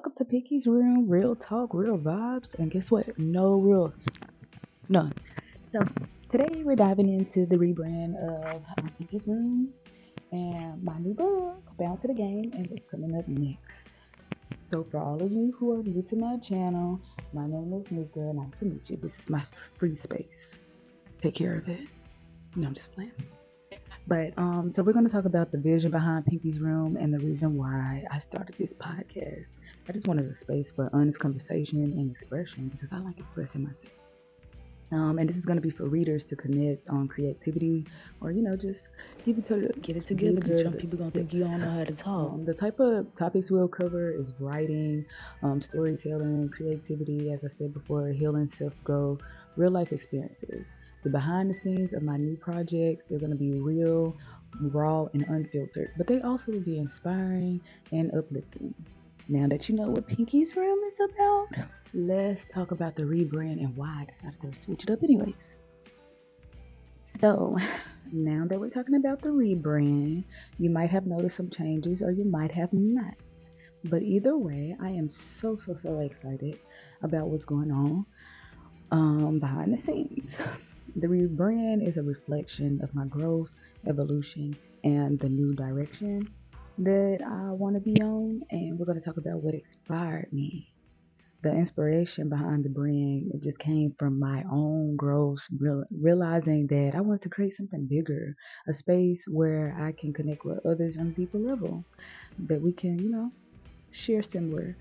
Welcome to Piinkies Room, real talk, real vibes, and guess what? No rules, none. So today we're diving into the rebrand of Piinkies Room and my new book, Bound to the Game, and what's coming up next. So for all of you who are new to my channel, my name is Nika. Nice to meet you. This is my free space. Take care of it. No, I'm just playing. But so we're going to talk about the vision behind Piinkies Room and the reason why I started this podcast. I just wanted a space for honest conversation and expression because I like expressing myself. And this is going to be for readers to connect on creativity, or just give each other Get it together, give girl. each Them other people gonna think tips. you don't know how to talk. The type of topics we'll cover is writing, storytelling, creativity, as I said before, healing, self growth, real life experiences. The behind the scenes of my new projects, they're going to be real, raw, and unfiltered, but they also will be inspiring and uplifting. Now that you know what Piinkies Room is about, let's talk about the rebrand and why I decided to switch it up anyways. So, now that we're talking about the rebrand, you might have noticed some changes or you might have not. But either way, I am so excited about what's going on behind the scenes. The rebrand is a reflection of my growth, evolution, and the new direction that I want to be on. And we're going to talk about what inspired me. The inspiration behind the brand, it just came from my own growth, realizing that I wanted to create something bigger, a space where I can connect with others on a deeper level, that we can, share similar.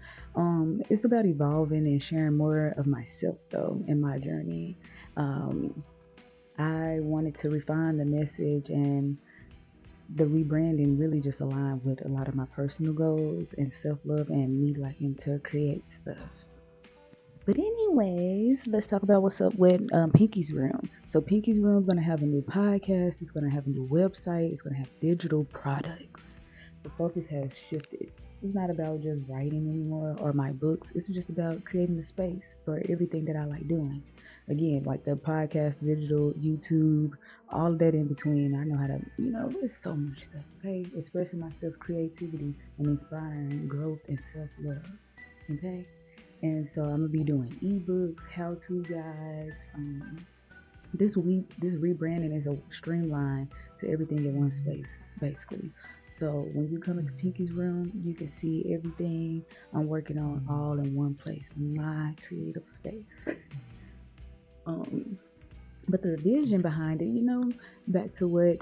It's about evolving and sharing more of myself though in my journey. Um, I wanted to refine the message, and the rebranding really just aligned with a lot of my personal goals and self love and me liking to create stuff. But anyways, let's talk about what's up with Piinkies Room. So Piinkies Room is gonna have a new podcast. It's gonna have a new website. It's gonna have digital products. The focus has shifted. It's not about just writing anymore or my books. It's just about creating a space for everything that I like doing. Again, like the podcast, digital, YouTube, all of that in between. I know how to, it's so much stuff. Okay, expressing myself, creativity, and inspiring growth and self love. Okay. And so I'm gonna be doing ebooks, how-to guides. This week, this rebranding is a streamline to everything in one space, basically. So when you come into Piinkies Room, you can see everything I'm working on all in one place, my creative space. Um, but the vision behind it, back to what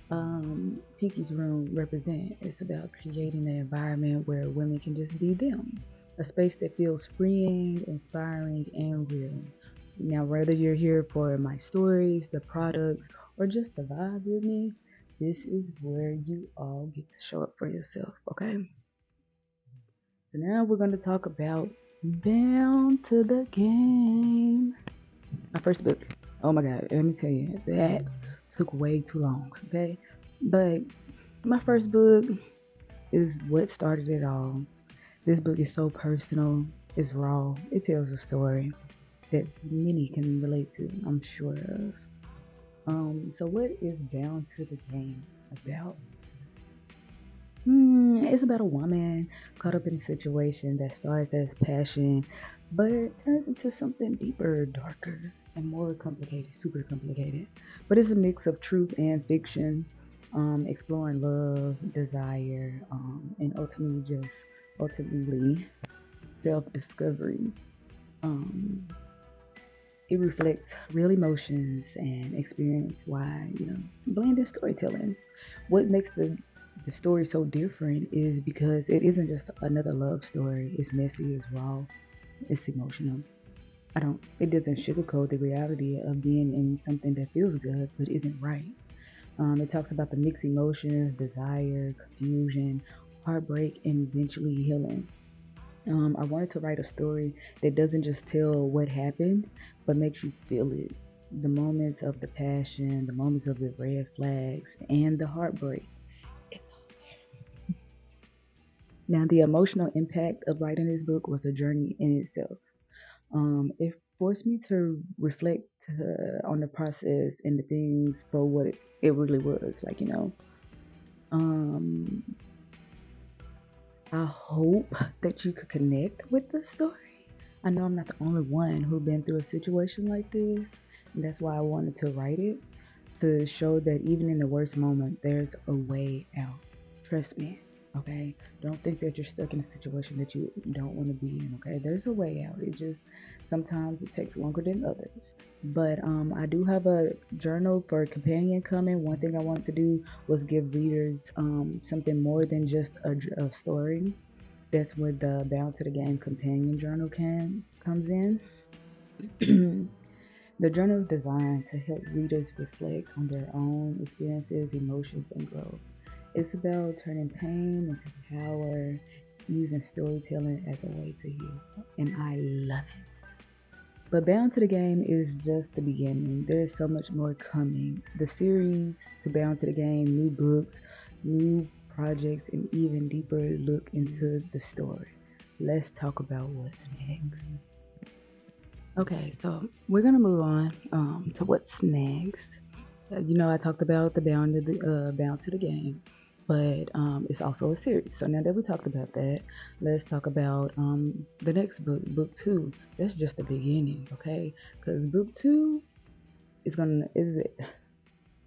Piinkies Room represent. It's about creating an environment where women can just be them, a space that feels freeing, inspiring, and real. Now, whether you're here for my stories, the products, or just the vibe with me, this is where you all get to show up for yourself, okay? So now we're going to talk about Bound to the Game. My first book. Oh my God, let me tell you, that took way too long, okay? But my first book is what started it all. This book is so personal, it's raw, it tells a story that many can relate to, I'm sure of. So what is Bound to the Game about? It's about a woman caught up in a situation that starts as passion, but it turns into something deeper, darker, and more complicated, super complicated. But it's a mix of truth and fiction, exploring love, desire, and ultimately self-discovery. Um, it reflects real emotions and experience why, blended storytelling. What makes the story so different is because it isn't just another love story. It's messy, it's raw, it's emotional. It doesn't sugarcoat the reality of being in something that feels good but isn't right. It talks about the mixed emotions, desire, confusion, heartbreak, and eventually healing. I wanted to write a story that doesn't just tell what happened, but makes you feel it. The moments of the passion, the moments of the red flags, and the heartbreak. It's all there. Now, the emotional impact of writing this book was a journey in itself. It forced me to reflect on the process and the things for what it really was. Um, I hope that you could connect with the story. I know I'm not the only one who's been through a situation like this, and that's why I wanted to write it, to show that even in the worst moment, there's a way out. Trust me, okay? Don't think that you're stuck in a situation that you don't want to be in, okay? There's a way out. It just sometimes it takes longer than others. But I do have a journal for companion coming. One thing I wanted to do was give readers something more than just a story. That's where the Bound to the Game companion journal can comes in. The journal is designed to help readers reflect on their own experiences, emotions, and growth. It's about turning pain into power, using storytelling as a way to heal, and I love it. But Bound to the Game is just the beginning. There is so much more coming. The series to Bound to the Game, new books, new projects, and even deeper look into the story. Let's talk about what's next. Okay, so we're gonna move on to what's next. I talked about the Bound to the Game, but it's also a series. So now that we talked about that, let's talk about the next book, book two. That's just the beginning, okay? Because book two is it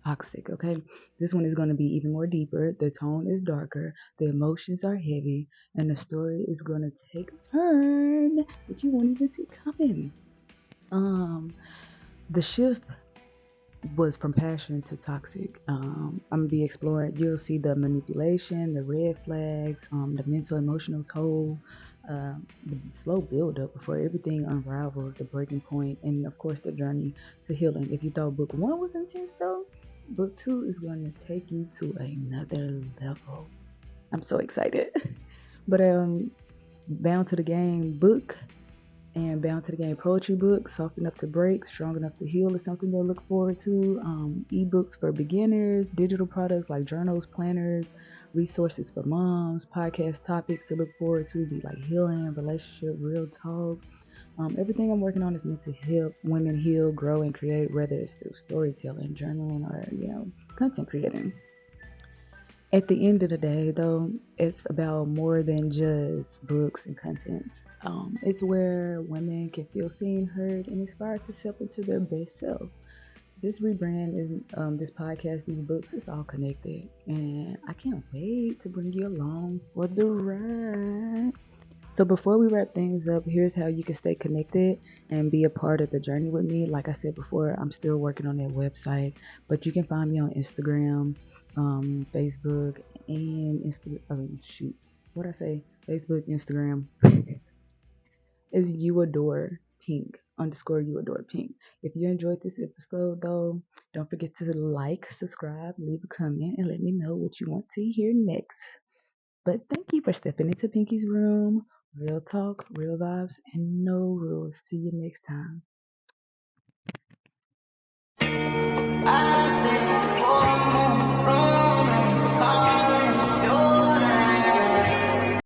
toxic, okay? This one is gonna be even more deeper. The tone is darker, the emotions are heavy, and the story is gonna take a turn that you won't even see coming. Um, the shift was from passion to toxic. I'm gonna be exploring. You'll see the manipulation, the red flags, the mental emotional toll, the slow build up before everything unravels, the breaking point, and of course the journey to healing. If you thought book one was intense though, book two is going to take you to another level. I'm so excited. But Bound to the Game book and Bound to the Game poetry book, Soft Enough to Break, Strong Enough to Heal is something to look forward to. Ebooks for beginners, digital products like journals, planners, resources for moms, podcast topics to look forward to be like healing, relationship, real talk. Everything I'm working on is meant to help women heal, grow, and create, whether it's through storytelling, journaling, or content creating. At the end of the day, though, it's about more than just books and contents. It's where women can feel seen, heard, and inspired to step into their best self. This rebrand is this podcast, these books, it's all connected, and I can't wait to bring you along for the ride. So before we wrap things up, here's how you can stay connected and be a part of the journey with me. Like I said before, I'm still working on that website, but you can find me on Instagram, Facebook, and Instagram. What I say? Facebook, Instagram is you adore pink underscore you adore pink. If you enjoyed this episode though, don't forget to like, subscribe, leave a comment, and let me know what you want to hear next. But thank you for stepping into Piinkies Room. Real talk, real vibes, and no rules. See you next time.